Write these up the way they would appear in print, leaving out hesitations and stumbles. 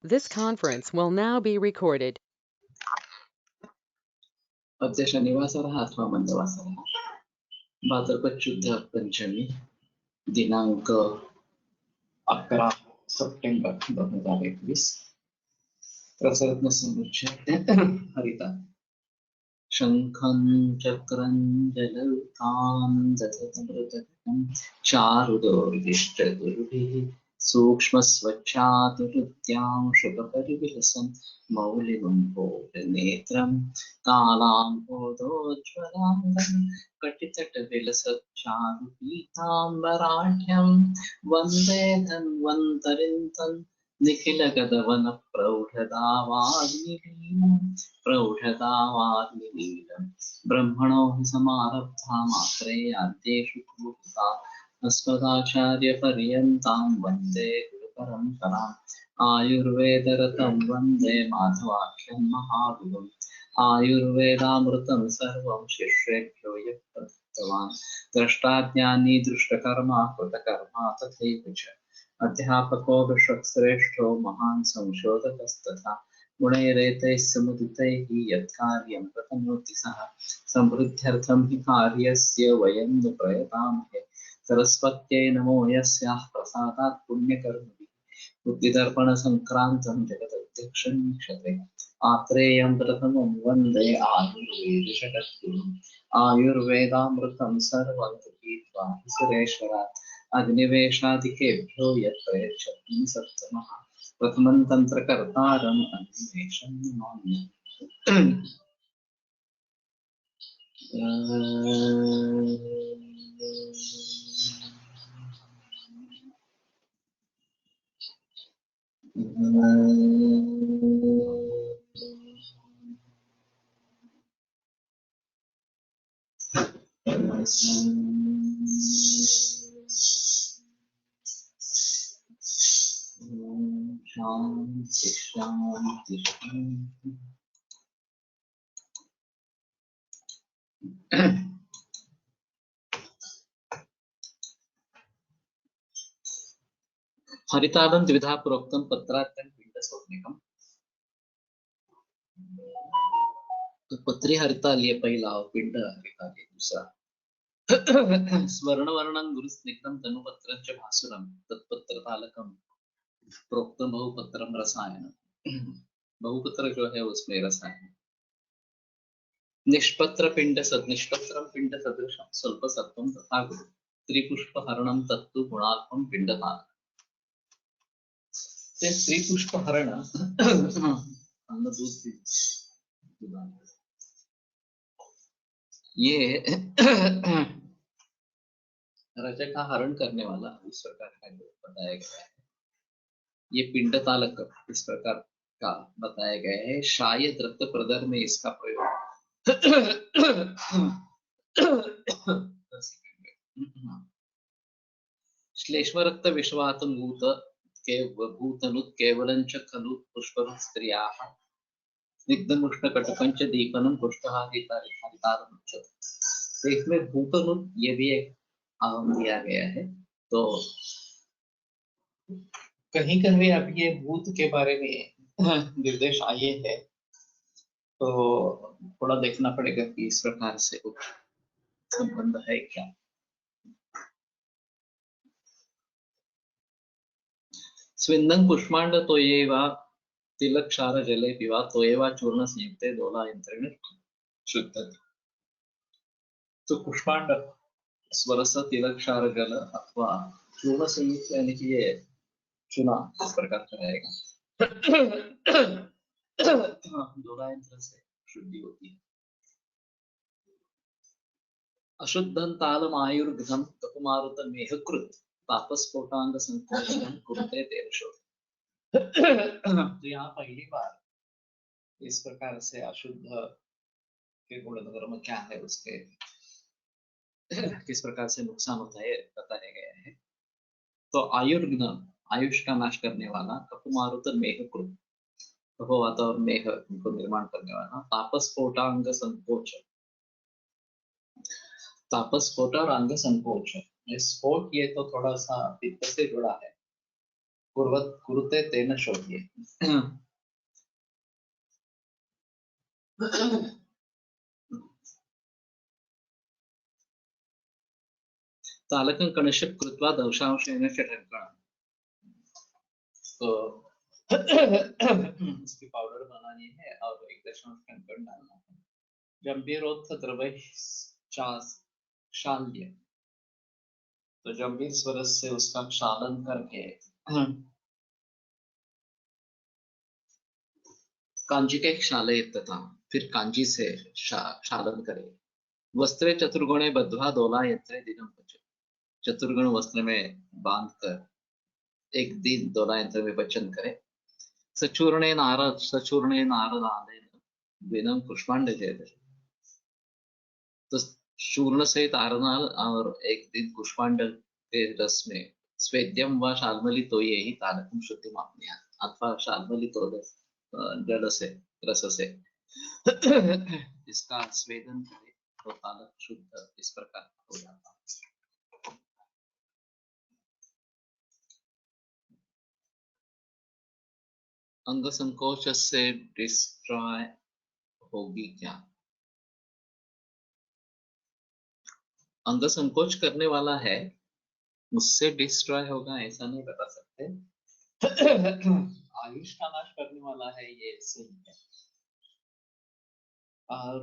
This conference will now be recorded. अद्य शनिवासरः अथवा मन्दवासरः भाद्रपद शुद्ध पंचमी दिनांक 11 सप्टेंबर 2021 प्रसरत्न समुच्चय हरिता शंखं चक्रं जलौकां दधतमृतकं चारुदोर्दिष्टदुर्भिः सूक्ष्मस्वच्छातुरुद्यां शुभपरिविलसं मौलिमम्भोजनेत्रं कालाम्भोदोज्ज्वलाङ्गं कटितटविलसच्चारुपीताम्बराढ्यं वन्दे धन्वन्तरिं प्रौढतावाग्निलीनं ब्रह्मणो हि समारब्धा मात्रेयाद्येषु भूता अस्मदाचार्यपर्यन्तां वन्दे गुरुपरम्पराम् आयुर्वेदरतं वन्दे माधवाख्यं महागुरुम् आयुर्वेदामृतं सर्वं शिष्येभ्यो यः प्रदत्तवान् द्रष्टाज्ञानी दृष्टकर्मा कृतकर्मा तथैव च अध्यापको विश्वश्रेष्ठो महान् संशोधकस्तथा गुणैरेतैः समुदितैः यत्कार्यं प्रतनोति सः समृद्ध्यर्थं हि कार्यस्य वयं नु प्रयतामहे सरस्वत्यै नमो यस्याः प्रसादात् पुण्यकर्मभिः बुद्धिदर्पणसङ्क्रान्तं जगदध्यक्षं क्षते आत्रेयं प्रथमं वन्दे आयुर्वेदशतद्गुरुम् आयुर्वेदामृतं सर्वं गृहीत्वा सुरेश्वरात् अग्निवेशादिकेभ्यो यत्प्रयच्छति सत्तमः प्रथमं तन्त्रकर्तारम् अग्निवेशं नमामि। शांति शांति शांति। हरितालं द्विधा प्रोक्तं पत्रार्थं पिंडसौम्यकम्। तो पत्री हरिताल ये पहला और पिंड हरिताल ये दूसरा। स्वर्णवर्णं गुरुस्निग्धं तनुपत्रं च भासुरं तत्पत्रतालकं प्रोक्तं बहुपत्रं रसायनं। बहुपत्र जो है उसमें रसायन। निष्पत्र पिंड सदृशं स्वल्पसत्त्वं तथा गुरु त्रिपुष्पहरणं तत्तु गुणात्मं पिंडदान। ते त्रिपुष्पहरण अन्न दूध ये रज का हरण करने वाला इस प्रकार का जो बताया गया है, ये पिंडतालक इस प्रकार का बताया गया है। शायद रक्त प्रदर में इसका प्रयोग श्लेष्म रक्त विश्वातं भूतनुत् केवलं च खलु पुष्परुत् स्त्रियाः स्निग्धमुष्णकटकं च दीपनं पुष्पहारितारम् उच्यते। इसमें भूतनुत् ये भी एक दिया गया है। तो कहीं कहीं अब ये भूत के बारे में निर्देश आए हैं, तो थोड़ा देखना पड़ेगा कि इस प्रकार से कुछ संबंध है क्या। स्विन्दं पुष्मांड तोयेव तिलक्षार जले पिवा तोयेव चूर्ण संयुक्ते दोलायंत्रेण शुद्धति। तो पुष्मांड स्वरस तिलक्षार जल अथवा चूर्ण संयुक्त यानी कि ये चुना इस प्रकार का रहेगा। दोलायंत्र से शुद्धि होती है। अशुद्धं तालमायुर्घ्नं ककुमारुत मेहकृत तापस्फोटांग संकोचनं कुरुते तेरशो। तो यहाँ पहली बार इस प्रकार से अशुद्ध के गुणधर्म क्या है, उसके किस प्रकार से नुकसान होता है बताया गया है। तो आयुर्घ्न आयुष का नाश करने वाला, ककुमारुत मेहकृत कपोवात और मेह को निर्माण करने वाला, तापस्फोटांग संकोच तापस्फोट और अंग संकोच। स्फोट ये तो थोड़ा सा पित्त से जुड़ा है, कुरुते तेन शोभ्ये। तालकं कणशं कृत्वा दंशांशेन च ढक्कणम्। तो इसकी पाउडर बनानी है और 1 कंकड़ डालना है। जंबीरोत्थ द्रवैः क्षाल्य, तो जंबीर स्वरस से उसका क्षालन करके कांजी के क्षालयेत्, तथा फिर कांजी से क्षालन करे। वस्त्रे चतुर्गुणे बद्ध्वा दोलायन्त्रे दिनं पचेत्, चतुर्गुण वस्त्र में बांधकर एक दिन दोलायंत्र में वचन करे। सचूर्णे नारदानेन दिनं कुष्मांड जयते, तो चूर्ण सहित आरनाल और एक दिन कुष्मांड के रस में स्वेद्यम व शाल्मली तो ये ही तालकम शुद्धि मापनीय, अथवा शाल्मली तो जल से रस से इसका स्वेदन करे तो तालक शुद्ध इस प्रकार हो जाता है। अंग संकोच से डिस्ट्रॉय होगी क्या? अंग संकोच करने वाला है, मुझसे डिस्ट्रॉय होगा ऐसा नहीं बता सकते। आयुष का नाश करने वाला है ये सही है। और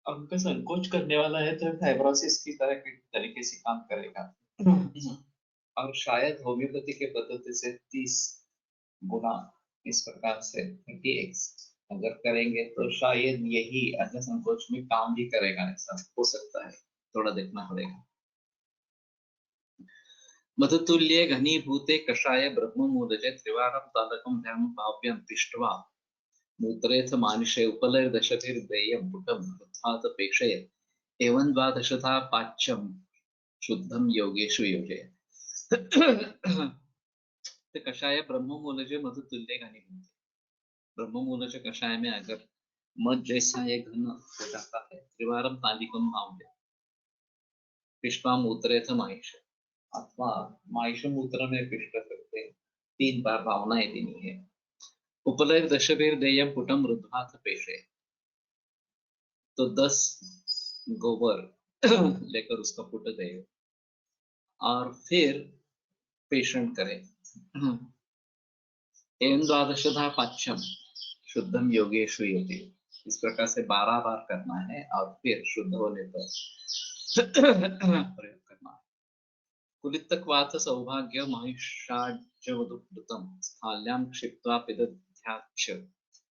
अंग संकोच करने वाला है तो फाइब्रोसिस की तरह के तरीके से काम करेगा। और शायद होम्योपैथी के पद्धति से 30 गुना इस प्रकार से 30x अगर करेंगे तो शायद यही अंग संकोच में काम भी करेगा, ऐसा हो सकता है, थोड़ा देखना पड़ेगा। मधुतुल्ये घनीभूते कषाय ब्रह्ममूलजे त्रिवारं तालकं ध्यानं भाव्यं तिष्ठ्वा मूत्रेऽथ मानुषे उपलयदशभिर्देयं पुटं कृत्वात पेक्षयेत्, एवं द्वादशथा पाच्यं शुद्धं योगेषु योजयेत्। तो कषाय ब्रह्ममूलजे मधुतुल्ये घनीभूते, ब्रह्ममूलज कषाय में अगर मध जैसा ये घन हो जाता है, त्रिवारम तालिकम भाव्य पिष्पा मूत्रेथ माहिष, अथवा माहिष मूत्र में पिष्ट करते 3 बार भावनाएं देनी है। उपलय दशभीर देयम पुटम रुद्धाथ पेशे, तो 10 गोबर लेकर उसका पुट दे और फिर पेषण करे। एवं द्वादशधा पाच्यम शुद्धम योगेषु योगे, इस प्रकार से 12 बार करना है और फिर शुद्ध होने पर प्रयोग करना है। कुलितक्वाथ सौभाग्य महिषाज्यवदुप्लुतं स्थाल्यां क्षिप्त्वा पिदध्याच्च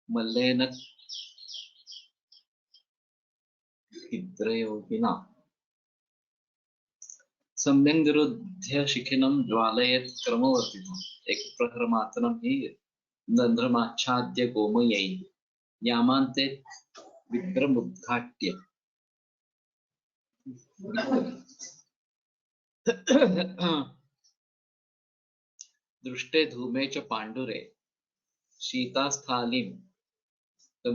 मल्लेन हिद्रयोगिना सम्यक् निरुध्य शिखिनं ज्वालयेत् क्रमवर्तितम्, एक प्रहर मात्रं हि दंद्रमाच्छाद्य गोमयैः यामान्ते विद्रमुद्घाट्य। दृष्टे धूमे च पाण्डुरे शीतास्थालिं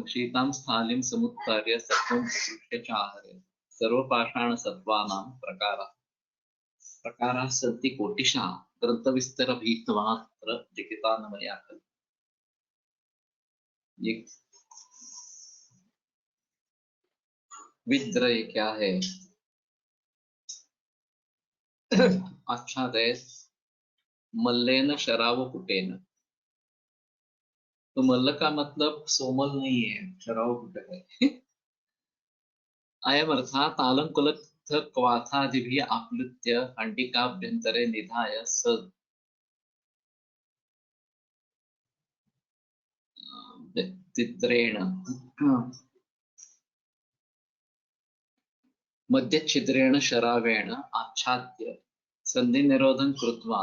शीतां स्थालिं समुत्थार्य सत्वं दृष्ट्य च आहरे, सर्वपाषाणसत्त्वानां प्रकाराः सन्ति कोटिशः ग्रन्थविस्तरभीत्मात्र लिखिता न मया खलु। ये विद्रय क्या है? आच्छादय मल्लेन शराव पुटेन, तो मल्ल का मतलब सोमल नहीं है, शराव पुट है। अयम अर्थात आलंकुलत्थ क्वाथादिभिः आप्लुत्य हंडिकाभ्यन्तरे निधाय स तिद्रेण मध्यच्छिद्रेण शरावेण आच्छाद्य संधि निरोधं कृत्वा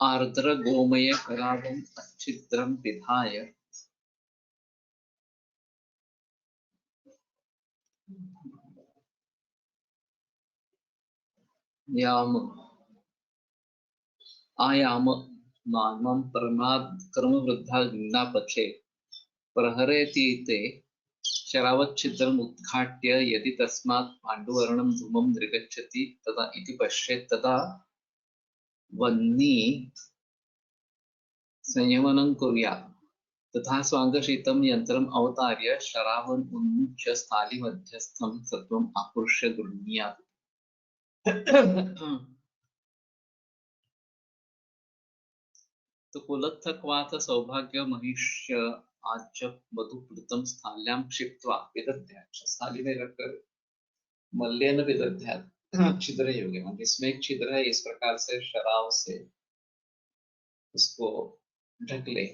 आर्द्र गोमय करावं अच्छिद्रं पिधाय याम आयाम मानम परमाद कर्म वृद्धा गिन्ना पक्षे प्रहरेति ते शरावच्छिद्रम् उद्घाट्य यदि तस्मात् पाण्डुवर्णं धूमं निर्गच्छति तदा इति पश्येत् तदा वह्नि संयमनं कुर्यात् तथा स्वाङ्गशीतं यन्त्रम् अवतार्य शरावम् उन्मुच्य स्थालिमध्यस्थं सत्त्वम् आकृष्य गृह्णीयात्। तो कुलत्थक्वाथ सौभाग्य महिष्य आज्य मधुप्लुतं स्थाल्यां क्षिप्त्वा विदध्यात्, स्थाली में रखकर मल्लेन विदध्यात् छिद्र योगे, जिसमें एक छिद्र है इस प्रकार से शराव से उसको ढक ले।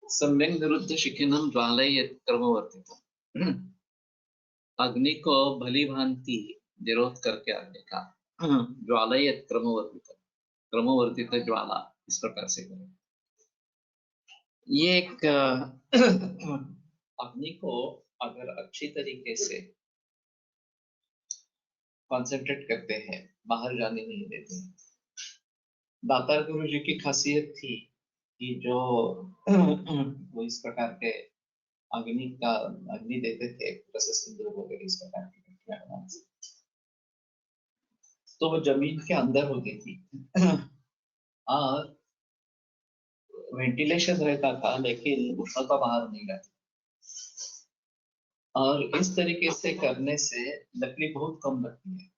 सम्यक निरुद्ध शिखिनम ज्वालयेत् क्रमवर्तितम्, अग्नि को भली भांति निरोध करके आगे का ज्वालयेत् क्रमवर्तितम्, क्रमवर्तित ज्वाला इस प्रकार से करें। ये एक अग्नि को अगर अच्छी तरीके से कंसंट्रेट करते हैं, बाहर जाने नहीं देते हैं। दातार गुरु जी की खासियत थी कि जो वो इस प्रकार के अग्नि देते थे, जैसे सिंदूर वगैरह इस प्रकार की घटनाएं बनाने से, तो वो जमीन के अंदर होती थी और वेंटिलेशन रहता था, लेकिन उष्णता बाहर नहीं जाती। और इस तरीके से करने से लकड़ी बहुत कम लगती है।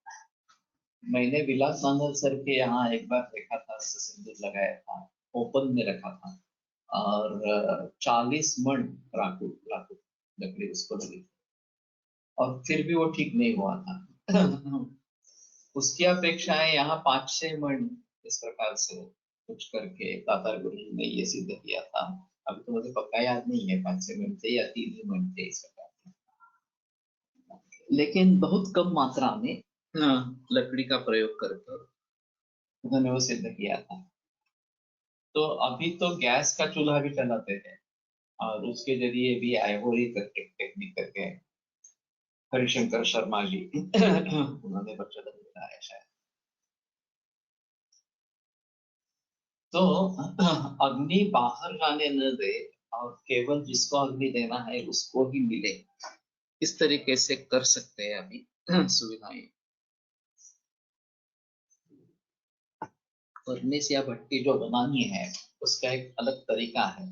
मैंने विलास नांगल सर के यहाँ एक बार देखा था, सिंदूर लगाया था, ओपन में रखा था और 40 मन राखू लकड़ी उसको लगी थी और फिर भी वो ठीक नहीं हुआ था। उसकी अपेक्षाएं यहाँ 5-6 मन इस प्रकार से कुछ करके दातार गुरु जी ने ये सिद्ध किया था। अभी तो मुझे पक्का याद नहीं है 5-6 मन थे या 3 ही मन थे इस प्रकार के, लेकिन बहुत कम मात्रा में लकड़ी का प्रयोग करके उन्होंने वो सिद्ध किया था। तो अभी तो गैस का चूल्हा भी चलाते हैं और उसके जरिए भी आइवोरी करके टेक्निक करके हरिशंकर शर्मा जी उन्होंने प्रचलन बनाया शायद। तो अग्नि बाहर जाने न दे और केवल जिसको अग्नि देना है उसको ही मिले, इस तरीके से कर सकते हैं अभी सुविधाएं। फर्नेस या भट्टी जो बनानी है उसका एक अलग तरीका है।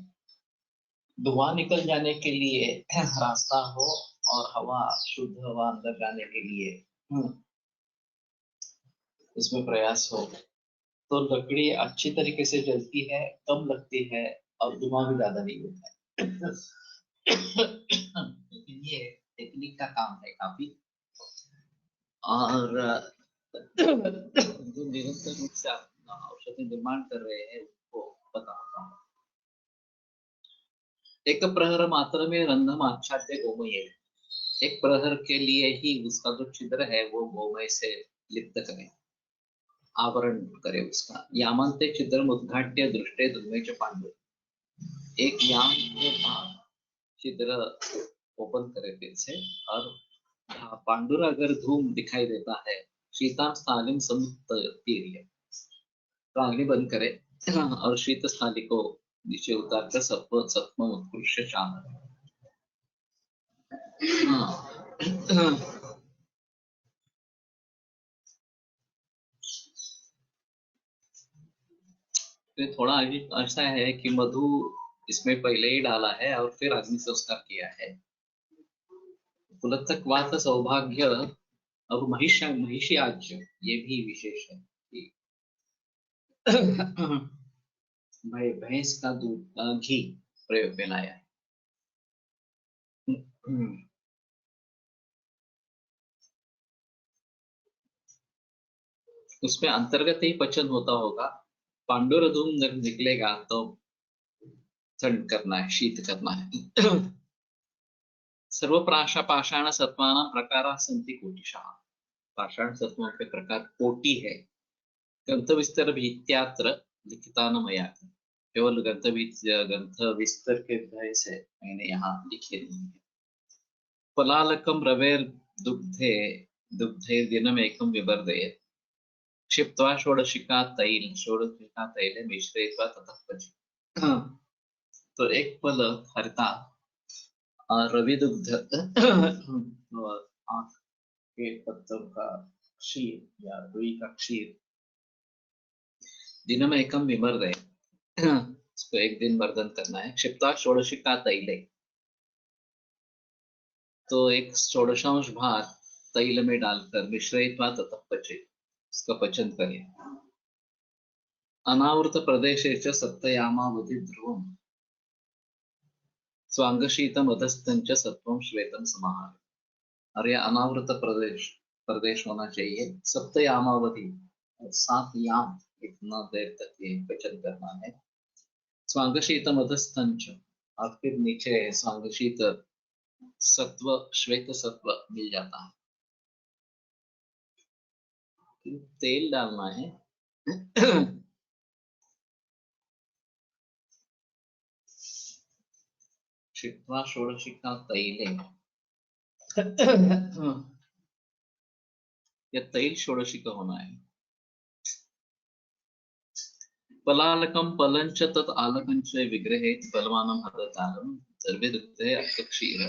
धुआं निकल जाने के लिए रास्ता हो और हवा, शुद्ध हवा अंदर जाने के लिए इसमें प्रयास हो, तो लकड़ी अच्छी तरीके से जलती है, कम लगती है और धुआं भी ज्यादा नहीं होता है। लेकिन ये टेक्निक का काम है काफी। और जो निरंतर रूप से औषधि निर्माण कर रहे हैं उनको बताता हूँ। एक प्रहर मात्र में रंधम आच्छाद्य गोमय, एक प्रहर के लिए ही उसका जो छिद्र है वो गोमय से लिप्त करें, आवरण करे उसका। यामंते छिद्र उद्घाट्य दृष्टे धूमे च पांडु, एक याम के बाद छिद्र ओपन करे फिर से, और पांडुर अगर धूम दिखाई देता है, शीताम स्थालिम समुत्तीर्य, तो आगनी बंद करे और शीत स्थाली को नीचे उतारकर सत्व उत्कृष्ट चांद। तो थोड़ा ऐसा है कि मधु इसमें पहले ही डाला है और फिर अग्नि संस्कार किया है। कुलत्थक्वाथ सौभाग्य, अब महिषी आज ये भी विशेष है कि भैंस का दूध, घी प्रयोग में लाया है। उसमें अंतर्गत ही पचन होता होगा। पांडुर धूम निकलेगा तो ठंड करना है, शीत करना है। सर्व पाषाण सत्वानां प्रकारा सन्ति कोटिशः, पाषाण सत्वों के प्रकार कोटि है। ग्रंथ विस्तर भीत्यात्र लिखिता न मया, केवल ग्रंथ विस्तर के भय से मैंने यहाँ लिखे नहीं है। पलालकम रवेर दुग्धे दुग्धे दिनमेकं विवर्धयेत्, क्षिप्त्वा षोडशिका तैले मिश्रयित्वा ततः क्वचित्। तो एक पल हरता रवि दुग्ध आँख के पत्तों का क्षीर या रुई का क्षीर दिनम एकम विमर्दय इसको एक दिन मर्दन करना है। क्षिप्ता षोडशिका तैले, तो एक षोडशांश भाग तैल में डालकर मिश्रयित्वा ततः पचे, इसका पचन करें। अनावृत प्रदेशे च सप्तयामावधि ध्रुवम स्वांगशीतम अधस्तं च सत्वं श्वेतं समाहार। और यह अनावृत प्रदेश होना चाहिए। सप्तयामावधि 7 याम इतना देर तक ये पचन करना है। स्वांगशीतम अधस्तं च, और फिर नीचे स्वांगशीत सत्व श्वेत सत्व मिल जाता है। तेल डालना है। क्षिप्त्वा षोडशिका तैले, यह तैल षोडशिका होना है। पलालकम पलंच तत् आलकंच विग्रहे बलवानम हरतालम सर्वे दुग्धे अक्षीर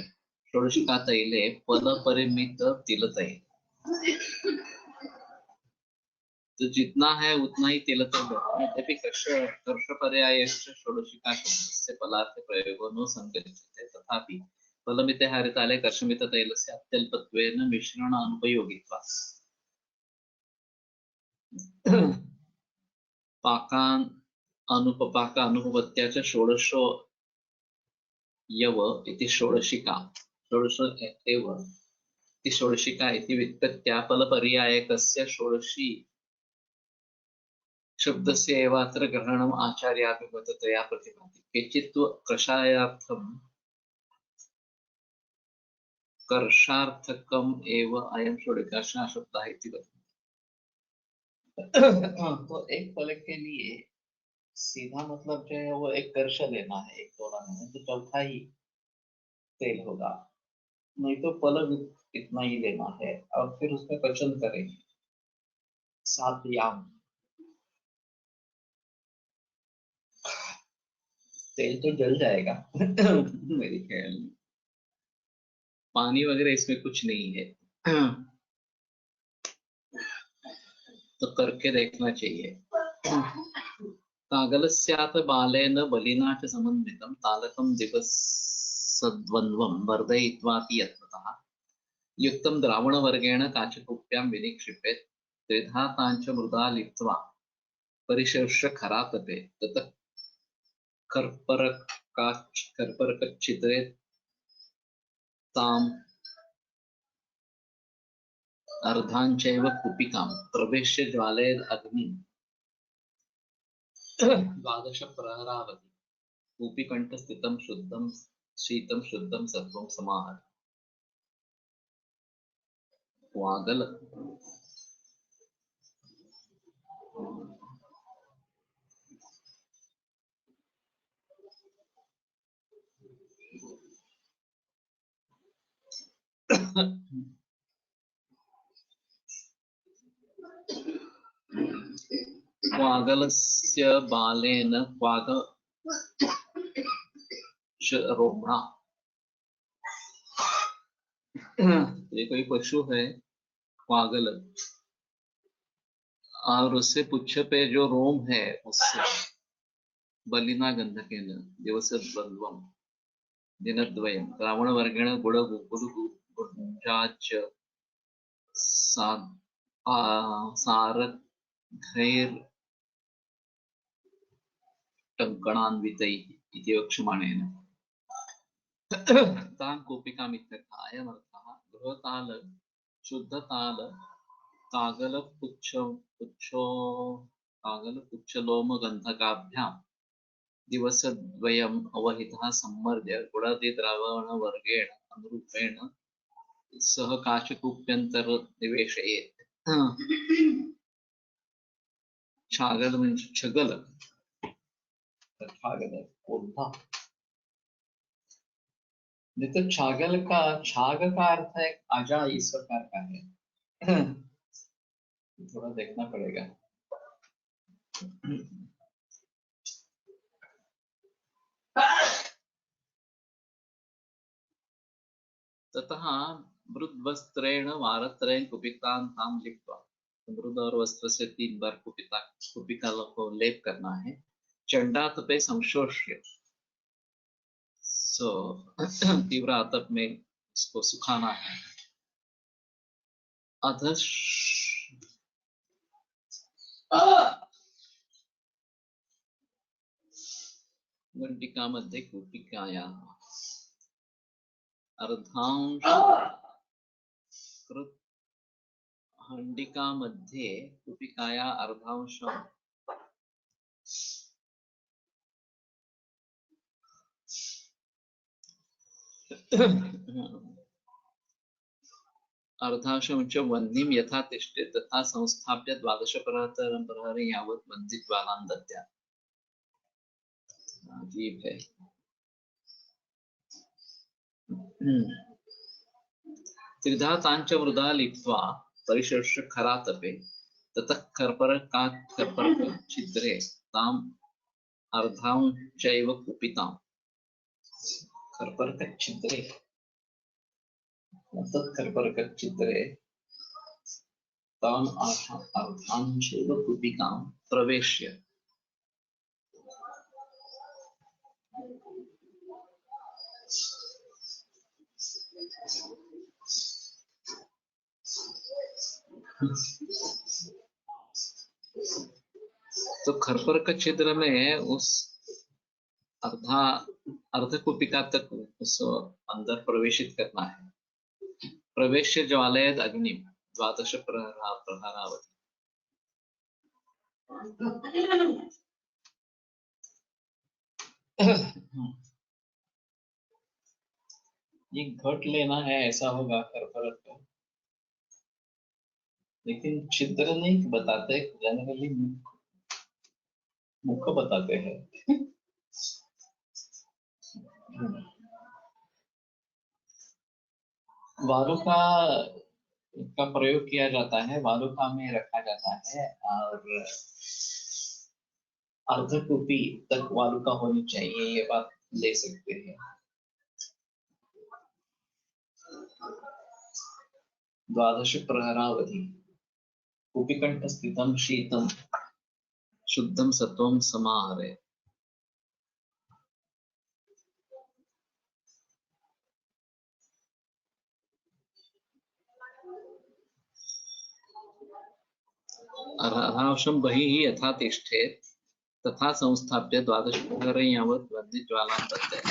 षोडशिका तैले पल परिमित तिल तैल। तो जितना है उतना ही तिल तैल होगा। यद्यपि कर्ष पर्यायश्च षोडशिका शब्दस्य पलार्थे प्रयोगो न संगच्छते, तथापि फलमिते हरिताले कर्षमित तैलस्य अत्यल्पत्वेन मिश्रण अनुपयोगित्वात् पाकान अनुपपाक अनुपपत्या च षोडशो यव इति षोडशिका षोडश एव इति षोडशिका इति व्युत्पत्त्या फलपर्यायकस्य षोडशी शब्दस्य एव अत्र ग्रहणम् आचार्याभिमततया प्रतिभाति। केचित् तु कषायार्थं कर्षार्थकम् एव अयं षोडशिका शब्दः इति वदन्ति। तो एक फल के लिए सीधा मतलब जो है वो एक कर्ष लेना है, एक तोड़ा लेना है, तो चौथा ही तेल होगा। नहीं तो फल इतना ही लेना है और फिर उसमें पचन करेंगे 7 याम। तेल तो जल जाएगा मेरे ख्याल में। पानी वगैरह इसमें कुछ नहीं है, तो करके देखना चाहिए। कागलस्यात् बालेन बलिना च समन्वितं तालकं दिवसद्वन्द्वं वर्धयित्वाति यत्नतः युक्तं द्रावणवर्गेण काचकूप्यां विनिक्षिपेत् त्रिधा ताञ्च मृदा लिप्त्वा परिशोष्य खरातपे ततः कर्परकच्छिद्रे ताम् अर्धाञ्चैव कूपिकां प्रवेश्य ज्वालयेद् अग्निं 12 प्रहरावधि कूपीकण्ठस्थितं शुद्धं शीतं शुद्धं सत्वं समाहर। वागल क्वागलस्य बालेन क्वाग रोमणा, ये कोई पशु है क्वागल, और उससे पुच्छ पे जो रोम है उससे बलिना गंधकेन दिवसद्वन्द्वं दिनद्वयं द्रावणवर्गेण गुडगुजाच्च सारथैर्टङ्कणान्वितैः इति वक्ष्यमाणेन तान् कूपिकाम् इत्यर्थः। अयमर्थः गृहताल शुद्धताल कागलपुच्छलोमगन्धकाभ्यां दिवसद्वयम् अवहितः सम्मर्द्य गुडादिद्रावणवर्गेण अनुरूपेण सह काचकूप्यन्तर्निवेशयेत्। छागल म्हणजे छगल, छागल कोल्हा। नहीं तो छागल का छाग का अर्थ है आजा, इस प्रकार का है। थोड़ा देखना पड़ेगा। ततः मृद्वस्त्रेण वारत्रयेण कुपिकां तां लिप्त्वा, मृद और वस्त्र से 3 बार कुपिका को लेप करना है। चंडातपे संशोष्य, सो तीव्र आतप में इसको सुखाना है। अधश घंटिका मध्ये कुपिकायाः अर्धांश कृत हंडिका मध्ये कुपिकाया अर्धांश अर्धांशं च वह्निं यथा तिष्ठे तथा संस्थाप्य 12 प्रहरी यावत् वह्निज्वालां दद्यात्। अजीब है। त्रिधा तांच मृदा लिप्त्वा परिशोष्य खरातपे ततः कर्परक छिद्रे ताम अर्धांशैव कुपिताम्। कर्परक छिद्रे ततः कर्परक छिद्रे ताम अर्धांशैव कुपिकां प्रवेश्य तो खरपर छिद्र में उस अर्ध कुपिका तक उस अंदर प्रवेशित करना है। प्रवेश्य ज्वालयद अग्नि 12 प्रहरावधि। ये घट लेना है, ऐसा होगा खरपर का, लेकिन छिद्र नहीं बताते, जनरली मुख बताते हैं। वालुका का प्रयोग किया जाता है, वालुका में रखा जाता है और अर्धकुपी तक वालुका होनी चाहिए, ये बात ले सकते हैं। 12 प्रहरावधि कुपिकंठ स्थितम शीतम शुद्धम सत्वम समाहरे। अर्धांशं बहिः यथा तिष्ठेत् तथा संस्थाप्य 12 प्रहर यावत् वह्निज्वालां दद्यात्।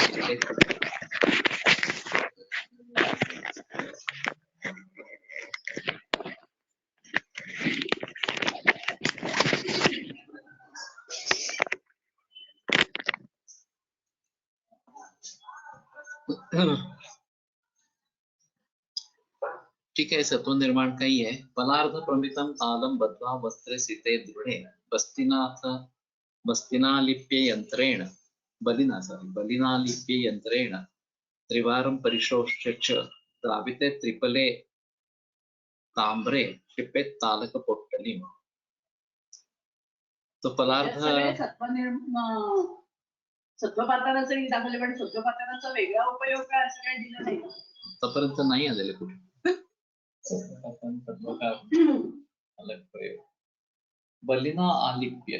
ठीक है, सत्व निर्माण का ही है। पलार्ध प्रमितम तालम बद्ध्वा वस्त्रे सिते दृढ़े बस्तिनालिप्य यंत्रेण बलिनालिप्य यंत्रेण त्रिवारं परिशोष्य च द्राविते त्रिपले ताम्रे क्षिपेत् तालकपोट्टलीम्। तो पलार्ध सत्वपात्राचं दाखवले, पण सत्वपात्राचा वेगळा उपयोग काय असं काही दिलं नाही तोपर्यंत नाही आलेले कुठे सत्व का अलग प्रयोग। बलिना आलिप्य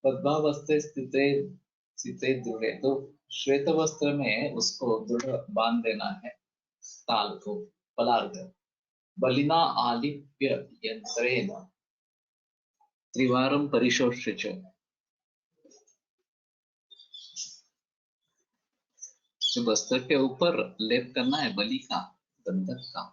पद्मावस्थे स्थिते दृढ़े, तो श्वेत वस्त्र में उसको दृढ़ बांध देना है ताल को, पलार्ध। बलिना आलिप्य यंत्रेण त्रिवारं परिशोष्य च, वस्त्र के ऊपर लेप करना है बलि का, गंधक का।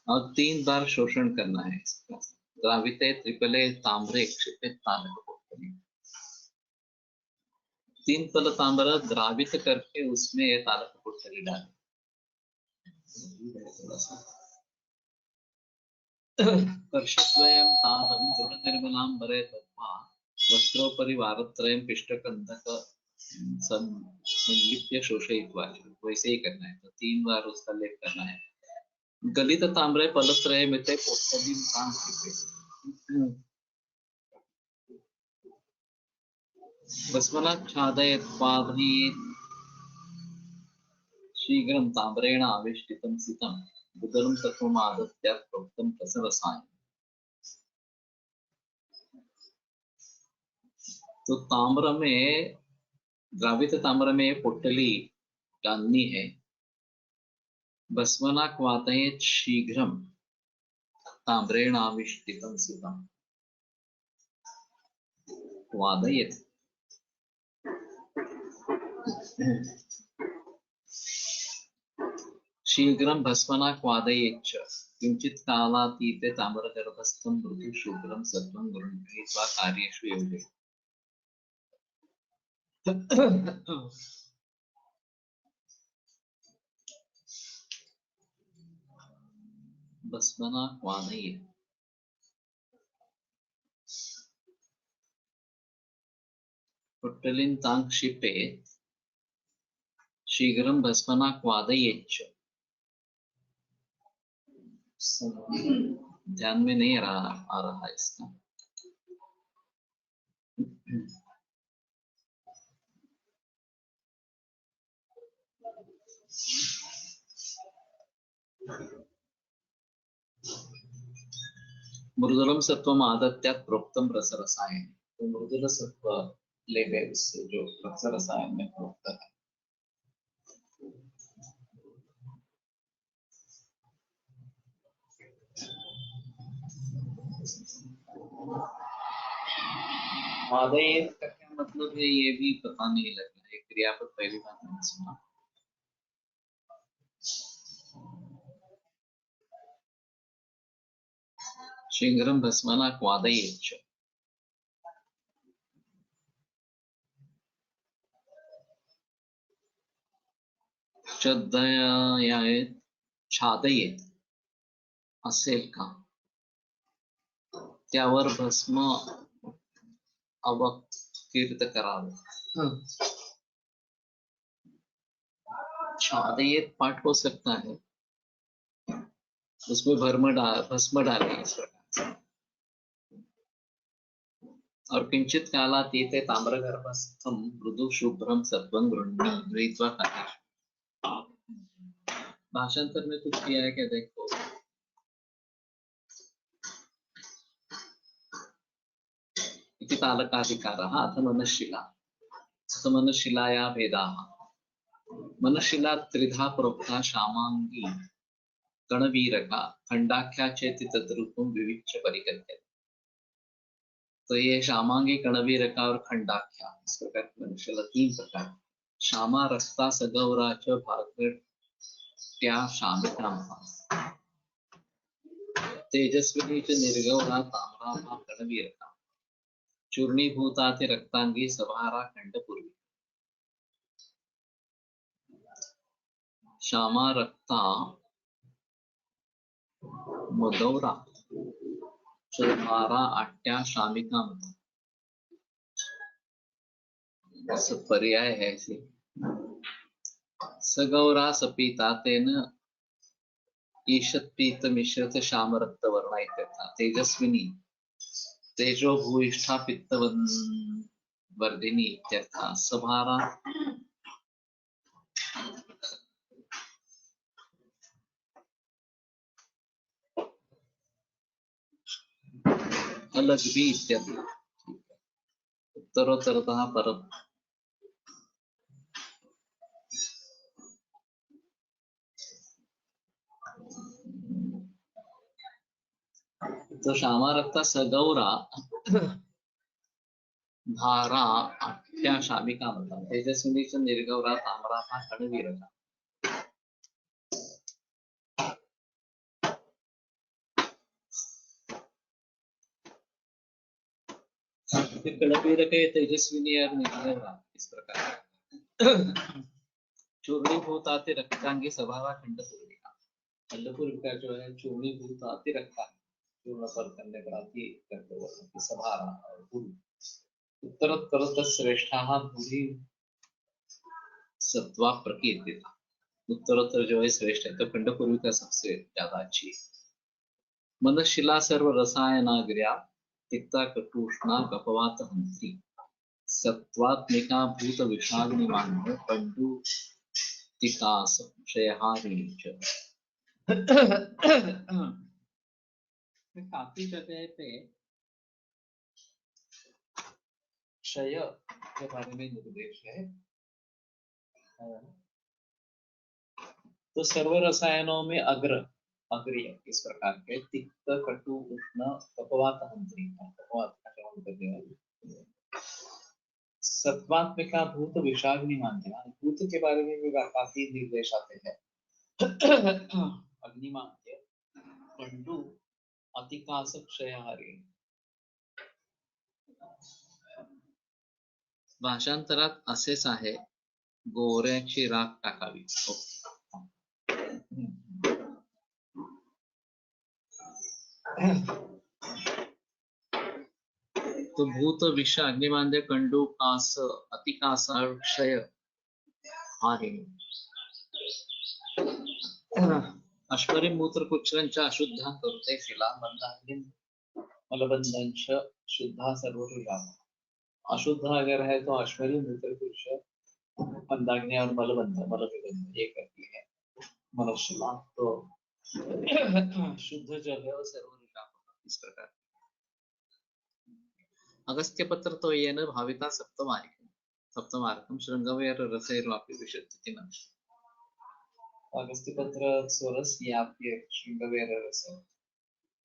और 3 बार शोषण करना है इसका। द्राविते त्रिपले ताम्रे क्षिपेत् तालकपोट्टलीम्। 3 पल ताम्र द्रावित करके उसमें ये तालकपोट्टली डाले। कर्षद्वयं तालं दृढनिर्मलाम्बरे दत्त्वा वस्त्रोपरि वारत्रयं पिष्टकंधक संलिप्य शोषयित्वा, वैसे ही करना है। तो 3 बार उसका लेप करना है। गलित ताम्रे पलत्रये मिते पोट्टलीं तां क्षिपेत्, भस्मनाच्छादयत्वादयेत् शीघ्रं ताम्रेण आविष्टितं सितं बुदलं तत्त्वमादत्य प्रोक्तं रसरसायनं। तो ताम्र में, द्रावित ताम्र में पोटली डालनी है। भस्मनाक वातयेत् शीघ्रं ताम्रेण आविष्टितं सितं वादयेत्। शीघ्रं भस्मनाक वादयेच्च किंचित् कालातीते ताम्रगर्भस्थं मृदु शुभ्रं सत्वं गृह्णीत्वा कार्येषु योजयेत्। भस्मनाक वादयेत्, पोटलिं तां क्षिपेत्, शीघ्रं भस्मनाक वादयेच्च। ध्यान में नहीं आ रहा इसका। मृदुलम सत्वम आदत्यात् प्रोक्तम रसरसायन। तो मृदुल सत्व ले गए उससे जो रसरसायन में प्रोक्त है। आदयेत का क्या मतलब है ये भी पता नहीं लग रहा है। क्रियापद पहली बार मैंने सुना। शीघ्रं भस्मनाक वादयेच्च, छादयेत, छादयेत असेल का, त्यावर भस्म अवतीर्त करावे। छादयेत पाठ हो सकता है, उसमें भस्म डालें इस प्रकार से। और किंचित कालातीते ताम्रगर्भस्थं मृदु शुभ्रम सत्वं गृहीत्वा कार्येषु। भाषांतर में कुछ किया है क्या देखो। इति तालकाधिकारः अथ मनःशिला। अथ मनःशिलाया भेदाः। मनःशिला त्रिधा प्रोक्ता श्यामांगी गणवीरका खंडाख्या चेति तद्रूपं विविच्य परिकल्प्यते। तो ये श्यामांगी गणवीरका और खंडाख्या इस प्रकार की मनःशिला तीन प्रकार। श्यामा रक्ता सगौरा च भागट्या शामिकां तेजस्विनी च निर्गौरा ताम्रा गणवीरका चूर्णीभूताति रक्तांगी सभारा खंडपूर्वी। श्यामा रक्ता मदौरा चौधारा आट्या शामिका सब पर्याय है ऐसे। सगौरा सपीता तेन ईशत पीत मिश्रित श्याम रक्त वर्ण इत्यर्थ। तेजस्विनी तेजो भूयिष्ठा पित्तवर्धिनी इत्यर्थ। सभारा अलग भी इत्यादि। उत्तरोत्तरतः परम। तो श्यामा रक्ता सगौरा धारा आट्या शामिका मतलब तेजस्विनी च निर्गौरा ताम्रा गणवीरका। गणवीरक तेजस्विनी और निर्गौरा इस प्रकार। चूर्णीभूताति रक्तांगी सभारा खंडपूर्विका। खंडपूर्विका जो है चूर्णीभूताति रक्तांगी चूर्ण पर करने पर आती सभारा और पूर्व। उत्तरोत्तर श्रेष्ठाः भूरि सत्वा प्रकीर्तिता। उत्तरोत्तर जो है श्रेष्ठ है तो खंडपूर्विका सबसे ज्यादा अच्छी है। मनःशिला सर्व रसायनाग्र्या तिक्ता कटुष्णा कपवात हंत्री सत्वात्मिका भूत विषाग्निमान्य पंडु तिकास क्षयहारिणी च। काफी जगह पे क्षय के बारे में निर्देश है। तो सर्व रसायनों में अग्रीय इस प्रकार के तिक्त कटु उष्ण कपवात हंत्री, कपवात का सेवन करने वाली, सत्वात्मिका भूत विषाग्नि मानते हैं। भूत के बारे में भी काफी निर्देश आते हैं। अग्निमान्य पंडु अतिकास क्षयहारी। भाषांतरात असेच आहे, गोऱ्याची राख टाकावी। तो भूत विष अग्निमांद्य कंडू कास अतिकास क्षय हारिणी। अश्वरी मूत्र कुक्षरंच्या अशुद्धा करते शिला बंधाग्नि मलबंधंश शुद्धा सर्वरुला। अशुद्ध अगर है तो अश्वरी मूत्र कुक्ष बंधाग्नि और मलबंध मलविबंध ये करती है। मनुष्यला तो शुद्ध जो है वो सर्वरुला इस प्रकार। अगस्त्य पत्र तो येन भाविता सप्तमार्कम श्रृंगवेर रसैर्वापि विशुद्धिति नश्य। अगस्त्य पत्र सोरस ये आपके श्रृंगवेर रस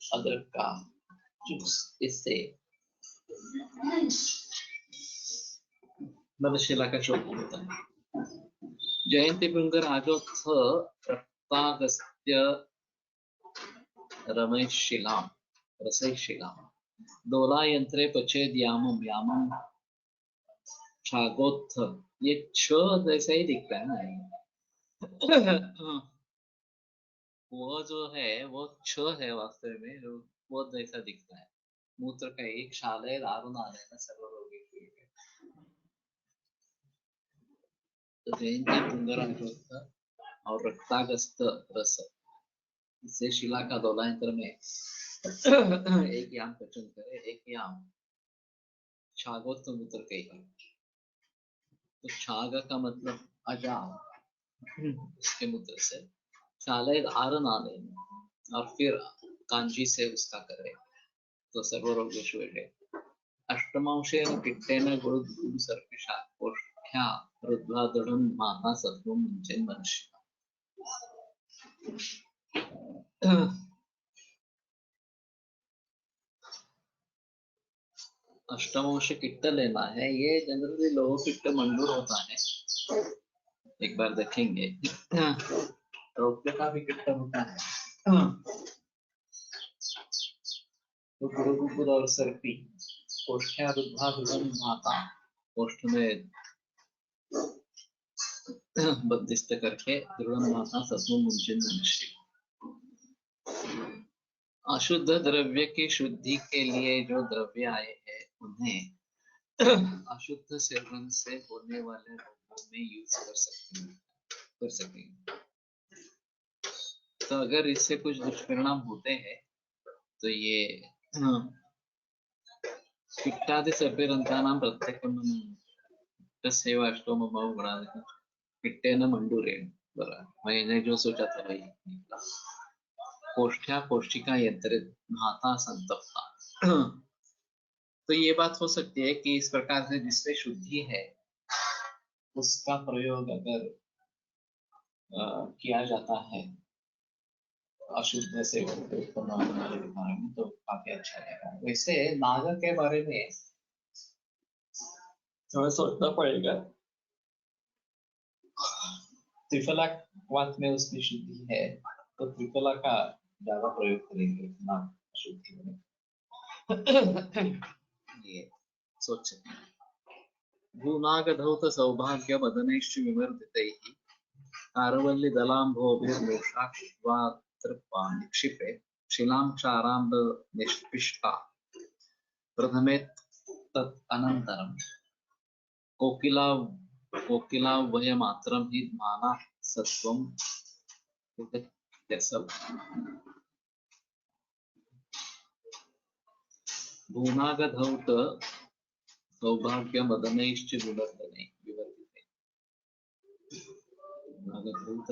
अदरक का जूस, इससे मनुष्यला का शोध होता है। जयंती पुंगर आजोत्थ रक्तागस्त्य रमेशिलाम रसैशिलाम दोला यंत्रे पचेद यामम यामम छागोत्थ। ये छ जैसा ही दिखता है ना। वो जो है वो छ है वास्तव में, वो जैसा दिखता है। मूत्र का एक शालय दारुणालय में सर्वरोगी तो जयंती पुंगराजोत्थ और रक्तागस्त रस, इससे शिला का दोला यंत्र में एक याम पचन करे, एक याम छागोत्थ मूत्र के है। तो छाग का मतलब अजाम, उसके मूत्र से शालय आर नाले में और फिर कांजी से उसका करे तो सर्वरोगेषु है। अष्टमांशेन पित्तेन गुरु सर्पिषा कोष्ठ्या रुद्धा दृढ़ं माता सत्वं मुञ्चेन् मनुष्य। अष्टमांश किट्ट लेना है। ये जनरली लोह किट्ट मंजूर होता है, एक बार देखेंगे। रौप्य का भी किट्ट होता है। तो गुरु गुपुर और सर्पी कोष्ठ्या रुद्धा दृढ़ं माता, कोष्ठ में बंदिस्त करके दृढ़ं माता सत्वं मुञ्चेन् मनुष्य। अशुद्ध द्रव्य की शुद्धि के लिए जो द्रव्य आए हैं उन्हें अशुद्ध सेवन से होने वाले रोगों में यूज कर सकेंगे। तो अगर इससे कुछ दुष्परिणाम होते हैं तो ये पिट्टादि सर्पिरंतानां प्रत्येकं तस्यैव अष्टोममो गुणादिकं पिट्टेन मंडूरेण। बराबर, मैंने जो सोचा था वही निकला। कोष्ठ्या कोष्ठिका यंत्रित भाता संतप्ता। तो ये बात हो सकती है कि इस प्रकार से जिससे शुद्धि है उसका प्रयोग अगर किया जाता है अशुद्ध से उत्पन्न होने वाले के बारे में तो काफी अच्छा रहेगा। वैसे नाग के बारे में हमें सोचना पड़ेगा। त्रिफला वात में उसकी शुद्धि है तो त्रिफला का ज्यादा प्रयोग करेंगे नाग शुद्धि में। ये सोच सकते हैं। भूनागधौत सौभाग्य बदनैश्च विवर्धितैः कारवल्ली दलाम्भोभिर्मोषाक्ष्वात्रपा निक्षिपे शिलां क्षाराम्ब निष्पिष्टा प्रथमेत् तत् अनन्तरं कोकिलावयमात्रं हि माना सत्वं विगत्यसौ। भूनागधौत सौभाग्य मदनैश्च विवर्धने विवर्धिते। नागधौत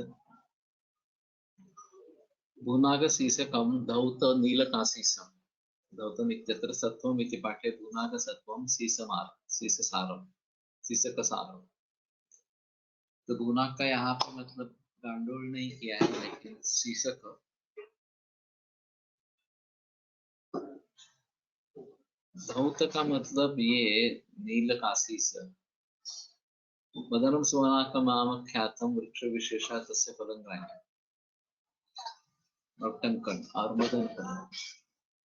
भूनाग सीसकम धौत नीलकासीसम। धौतम इत्यत्र सत्वम इति पाठे भूनाग सत्वम सीससारम सीसकसारम। तो भूनाग का यहाँ पे मतलब गांडोल नहीं किया है, लेकिन सीसक धौत का मतलब ये नीलकासीस। मदनम सुवनाकमाम ख्यातम वृक्ष विशेषा तस्य फलं ग्राह्यम्। और टंकन और मदन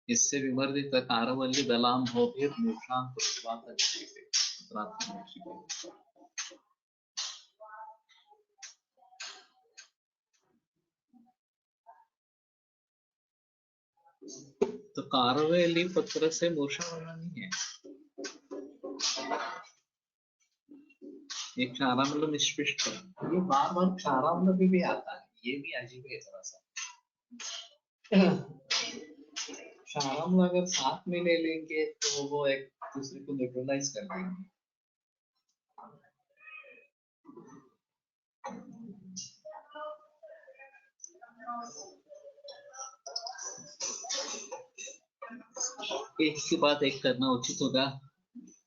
इससे विमर्दित कारवल्ली दलाम होभिर्मूषां पुष्पात् निक्षिपे। तो कारवेली पत्र से मूर्छा वाला नहीं है। एक क्षाराम्ल निष्पिष्ट, ये बार बार क्षाराम्ल भी आता है, ये भी अजीब है थोड़ा सा। क्षाराम्ल अगर साथ में ले लेंगे तो वो एक दूसरे को न्यूट्रलाइज कर देंगे। एक के बाद एक करना उचित होगा,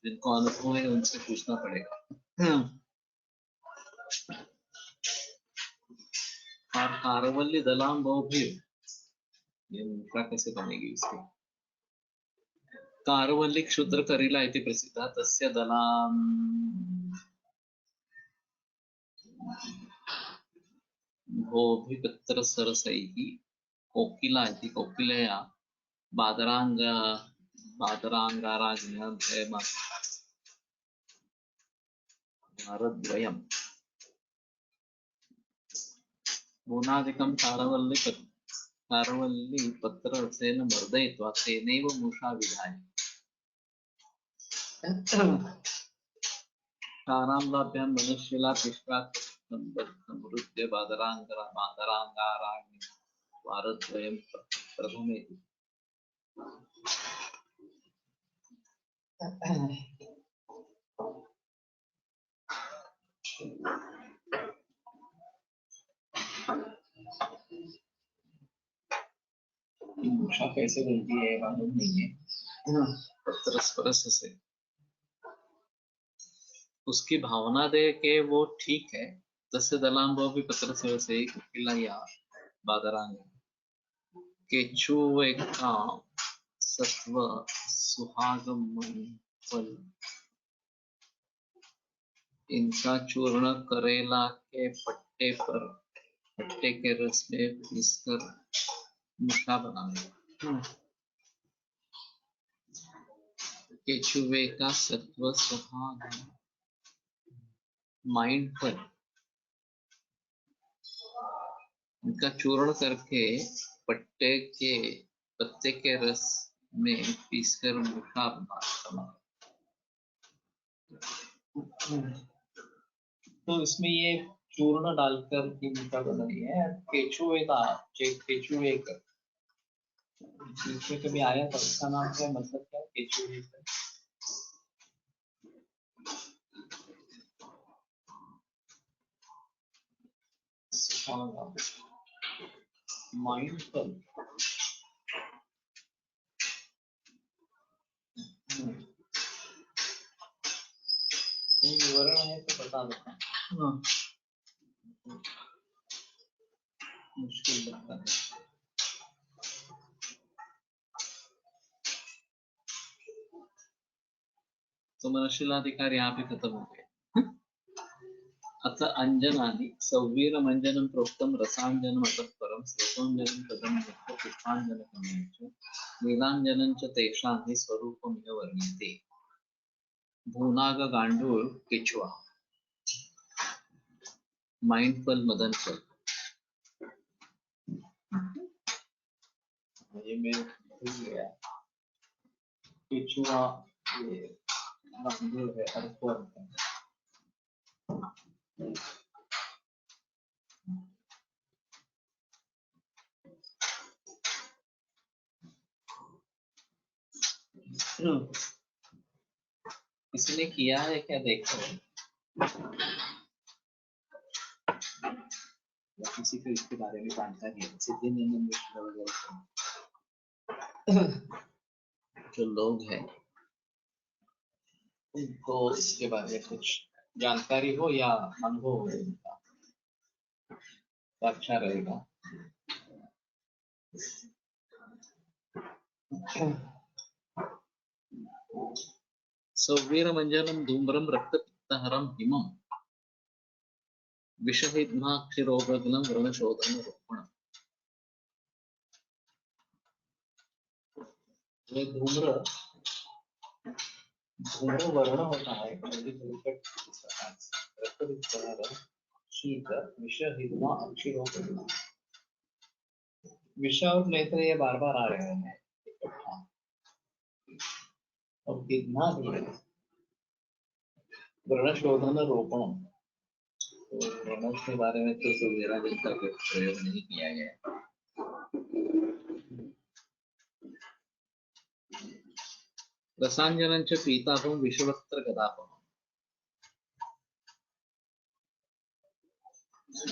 जिनको अनुभव है उनसे पूछना पड़ेगा। और कारवल्ली दलाम बहुभीर, ये मूर्खा कैसे बनेगी इसकी। कारवल्ली क्षुद्र करीला इति प्रसिद्धा तस्य दलाम भोभिपत्र सरसैः कोकिला इति कोकिलया बादरांगाराज्ञा भारद्वयम्। भूनादिकं कारवल्ली पत्ररसेन मर्दयित्वा तेनैव मूषा विधाय। क्षाराम्लाभ्यां मनुष्यला पिष्टात् समृद्ध्य बादरांगाराज्ञा भारद्वयं प्रथमेति। मूषा कैसे बनती है मालूम नहीं है। पत्र स्पर्श से उसकी भावना दे के वो ठीक है। तस्य दलाम वो भी पत्र स्पर्श से कोकिला या बादरांग केचुए का सत्व सुहागम फल इनका चूर्ण करेला के पट्टे के रस में पीसकर मूषा बनाना। केचुए का सत्व सुहाग माइंडफुल, इनका चूर्ण करके पत्ते के रस में पीसकर मूषा बनाना। तो इसमें ये चूर्ण डालकर की मूषा बन रही है। केचुए का कभी आया था, उसका नाम क्या, मतलब क्या केचुए का? माइंडफुल विवरण है तो बता दो। मुश्किल लगता है। तो मनशीलाधिकार यहाँ पे खत्म हो गए। अथ अंजनानि सौवीरमंजनं प्रोक्तं रसांजनम् अतः परं स्रोतोंजनं तदन्यत्र पुष्पांजनकमेव च नीलांजनं च तेषां हि स्वरूपमिह वर्ण्यते। भूनाग गांडूल केचुआ माइंडफुल मदनफल। ये मैं भूल गया। केचुआ ये गांडूल है अर्थ इसने किया है क्या देखो, किसी को इसके बारे में जानकारी है, सिद्धिनंदन मिश्र वगैरह जो लोग हैं उनको इसके बारे में कुछ जानकारी हो या अनुभव हो उनका तो अच्छा रहेगा। सौवीरमंजनम धूम्रम रक्तपित्तहरम हिमम विषहिद्माक्षिरोगग्नं व्रणशोधन रोपण। ये धूम्र धूम्र वर्ण होता है रक्तपित्तहरम शीत विषहिद्मा अक्षिरोगग्नं। विष और नेत्र ये बार बार आ रहे हैं इकट्ठा, और कितना भी है व्रणशोधन रोपण। तो व्रण के बारे में तो सुविधा का प्रयोग नहीं किया गया। रसांजनंच पीतापम विषवस्त्र गदापम।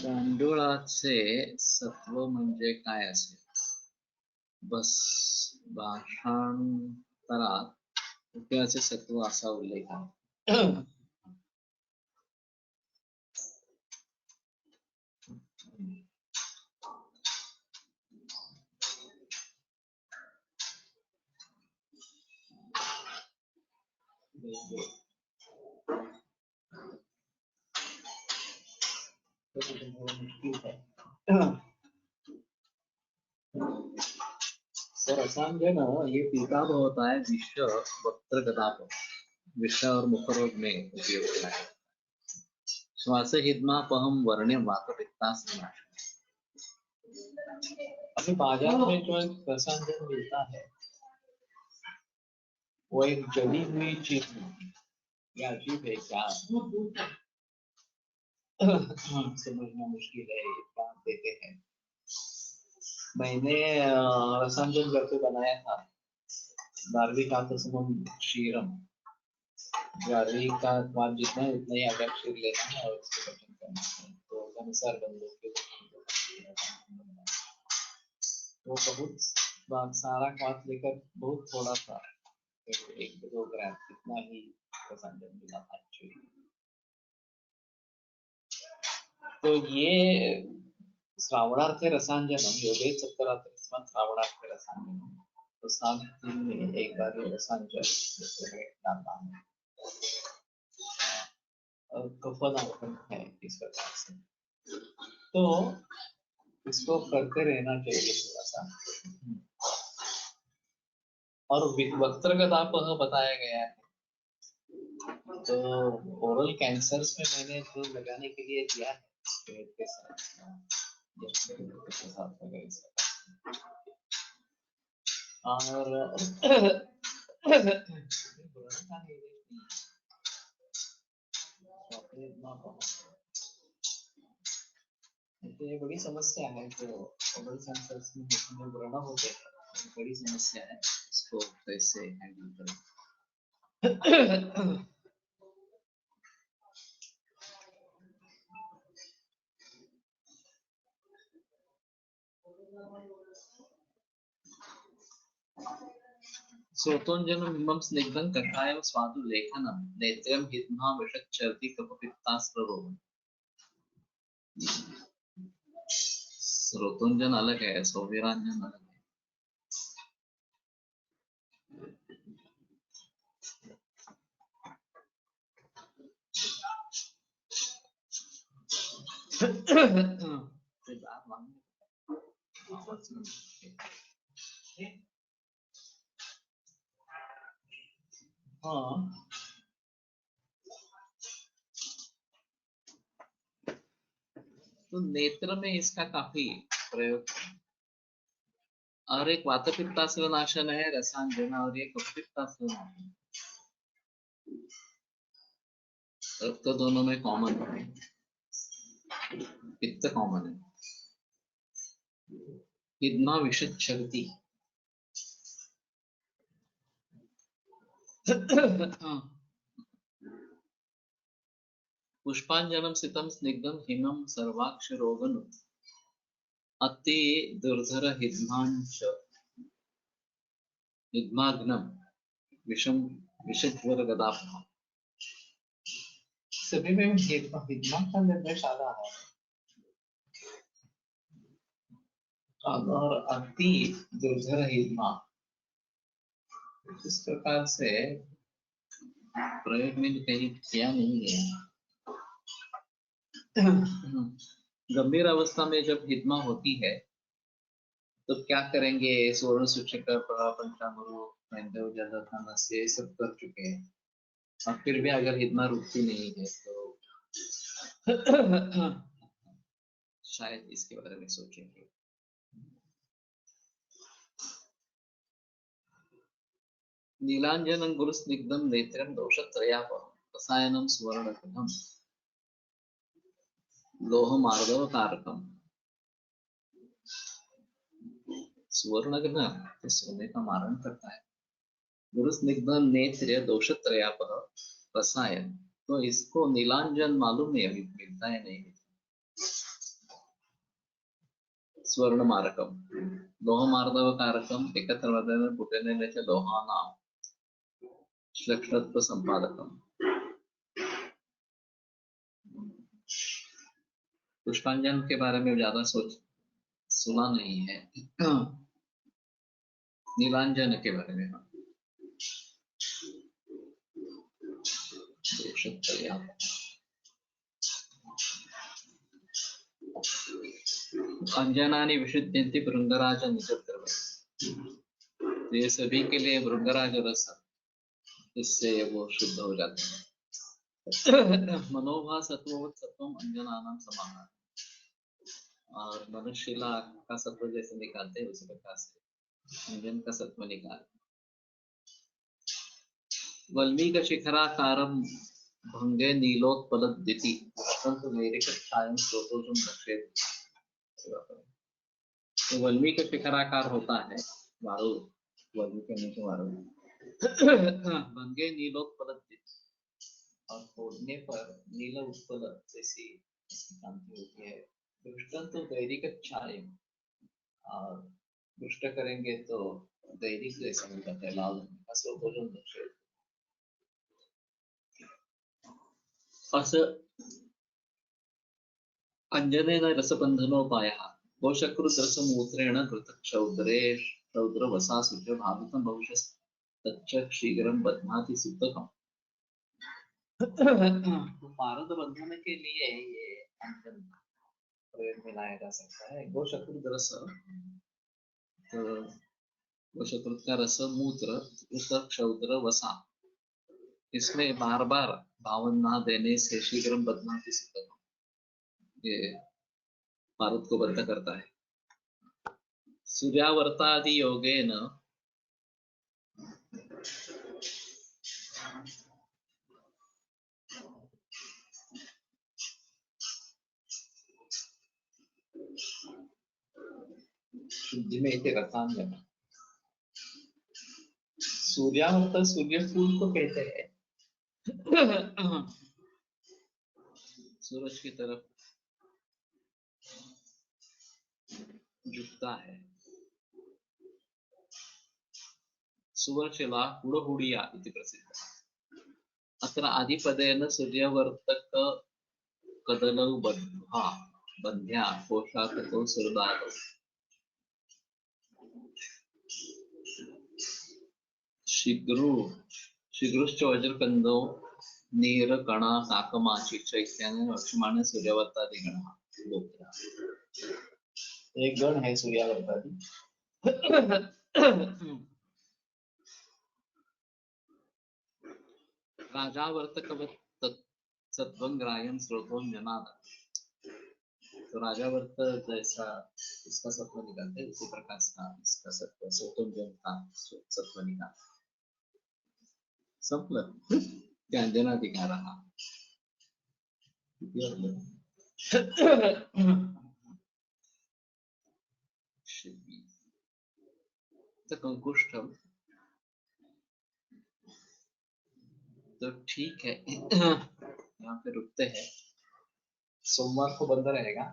गांडुळाचे सत्व म्हणजे काय असेल? बस भाषांतरात उपयाचे सत्व असा उल्लेख आहे। तो रसांजन ये पीताभ होता है विष वक्त्र गदाप, विष और मुख रोग में उपयोग होता है। श्वास हिद्मापहम वर्ण्यम वातपित्तासनाश। अभी बाजार में जो एक रसांजन मिलता है वो एक जली हुई चीज या अजीब है क्या समझना मुश्किल है, क्या देते हैं। मैंने रसांजन घर पे बनाया था, बारहवीं का क्षीरम, 11वीं का बाद जितना है उतना ही अगर क्षीर लेना है और उसको पचन करना है तो अनुसार बंदों के वो बहुत सारा क्वाथ लेकर बहुत थोड़ा था, 1-2 ग्राम इतना ही रसांजन मिला था एक्चुअली। तो ये श्रावणार्थ रसांजनम योगे चक्रार्थ श्रावणार्थ रसांजनम। तो 7 दिन में एक बार ये रसांजन डालना है और कफनार्पण है इस प्रकार से। तो इसको करते रहना चाहिए थोड़ा सा। और वक्त्र गदापह बताया गया है, तो ओरल कैंसर्स में मैंने जो लगाने के लिए दिया है पेट के साथ और तो ये बड़ी समस्या है जो ओरल कैंसर्स में व्रण होते हैं, बड़ी समस्या है, इसको कैसे हैंडल करें। श्रोतोंजनम इमं स्निग्धं कषायं स्वादु लेखनं नेत्रं हिद्मा विषच्चरति कफपित्तास्त्ररोगम्। श्रोतोंजन अलग है, सौवीरांजन अलग है। हाँ तो नेत्र में इसका काफी प्रयोग है। और एक वातपित्तास्त्र नाशन है रसांजन, और एक कफपित्तास्त्र नाशन, तो दोनों में कॉमन है, पित्त कॉमन है। हिद्मा विषच्चरति, पुष्पांजनम सितम स्निग्धम हिमम सर्वाक्षरोगनु अति दुर्धर हिद्माग्नम विषम विषज्वर गदापहा। सभी में हिद्मा का निर्देश आ रहा है और अति दुर्धर हिद्मा इस प्रकार से प्रयोग में कहीं किया नहीं है। गंभीर अवस्था में जब हिद्मा होती है तो क्या करेंगे? स्वर्ण सूचक पंचामृत पैंधव जलधान से सब कर चुके हैं और फिर भी अगर हिद्मा रुकती नहीं है तो शायद इसके बारे में सोचेंगे। नीलांजनं गुरुस्निग्धं नेत्रं दोषत्रयापहं रसायनं सुवर्णघृतं लोहमार्दवकारकम्। सुवर्णघृत तो सोने का मारण करता है। गुरुस्निग्धं नेत्र दोषत्रयापह रसायन, तो इसको नीलांजन मालूम नहीं अभी मिलता है नहीं। स्वर्ण मारकम लोहमार्दव कारकम एकत्र कुटेने लोहानां श्लक्षत्व संपादकम। पुष्पांजन के बारे में ज्यादा सुना नहीं है। नीलांजन के बारे में अंजनानि विशुद्धन्ति भृंगराज निजद्रव, ये सभी के लिए भृंगराज रस, इससे वो शुद्ध हो जाते हैं। मनोभा सत्ववत् सत्वम अंजनानां समाना, और मनुष्यला का सत्व जैसे निकालते हैं उसी प्रकार से अंजन का सत्व निकाल। वल्मीक शिखराकारं भंगे नीलोत्पलद्दिति परंतु मेरे छायं स्रोतोजं दक्षेत। तो वल्मीक शिखराकार होता है वारु, वल्मीक नीचे वारु भंगे नीलोत्पलद्दिति, और फोड़ने पर नील उत्पल जैसी कांति होती है। दुष्टं तो दैरिक छायं, और दुष्ट करेंगे तो दैरिक जैसा मिलता है लाल का स्रोतोजं दक्षेत। अस अंजनेन रसबंधनोपायः कोशकृत रसमूत्रेण घृतक्षौद्रे क्षौद्रवसासु च भावितं भविष्यस्तच्च शीघ्रं बध्नाति सुतकम्। तो पारद बंधन के लिए ये अंजन प्रयोग में लाया जा सकता है। गोशकृत रस, तो गोशकृत का रस मूत्र घृत क्षौद्र वसा, इसमें बार बार भावन ना देने से शीघ्रं बध्नाति सुतकम्, ये भारत को बद्ध करता है। सूर्यावर्तादि योगेन शुद्धि में इतने रसायन। सूर्यावर्त सूर्य फूल को कहते हैं, सूरज की तरफ झुकता है। सुवर्शिला हुड़हुड़िया इति प्रसिद्ध। अत्र आदिपदेन सूर्यवर्तक कदलौ बद्ध्वा बंध्या कोशातको सुरदादौ। शीघ्रुश्च वज्रकंदो नीरकणा काकमाची च इत्यादि लक्ष्मण सूर्यवर्तादिगणः गोत्र। एक गण है सूर्यावर्तादि। राजावर्तकवत् सत्वं ग्राह्यं स्रोतों जनाद, तो राजावर्त जैसा इसका सत्व निकालते उसी प्रकार से इसका सत्व स्रोतों जनता सत्व निकालते। सत्व क्या अंजना दिखा रहा। कंकुष्ठम तो ठीक है, यहाँ पे रुकते हैं। सोमवार को बंद रहेगा,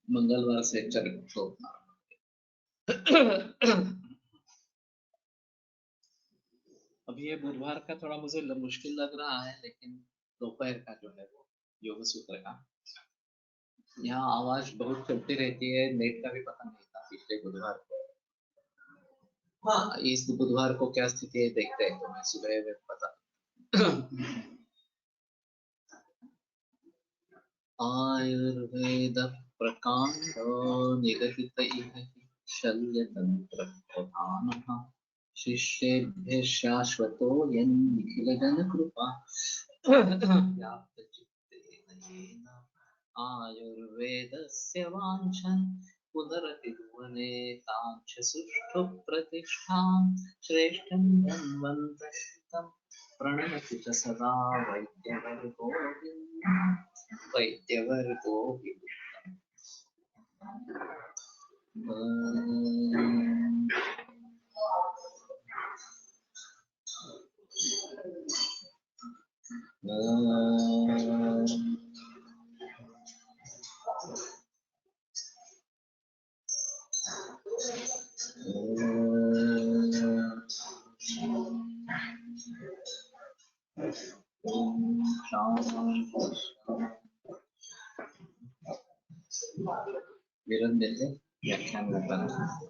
मंगलवार से चल तो अभी ये बुधवार का थोड़ा मुझे मुश्किल लग रहा है, लेकिन दोपहर का जो है वो योग सूत्र का, यहाँ आवाज बहुत चलती रहती है, नेट का भी पता नहीं था पिछले बुधवार को। हाँ, इस बुधवार को क्या स्थिति है देखते हैं, तो मैं सुबह में पता। आयुर्वेद प्रकांडो निगदित इह शल्यतंत्र प्रधानः शिष्येभ्यः शाश्वतोऽयं निखिलजनकृपा व्याप्तचित्तेन येन आयुर्वेदस्य वाञ्छन् पुनरतिभुवने ताञ्च सुष्ठु प्रतिष्ठां श्रेष्ठं धन्वन्तरितं प्रणमति च सदा वैद्यवर्गो वैद्यवर्गो विरम देते व्याख्यान करता है।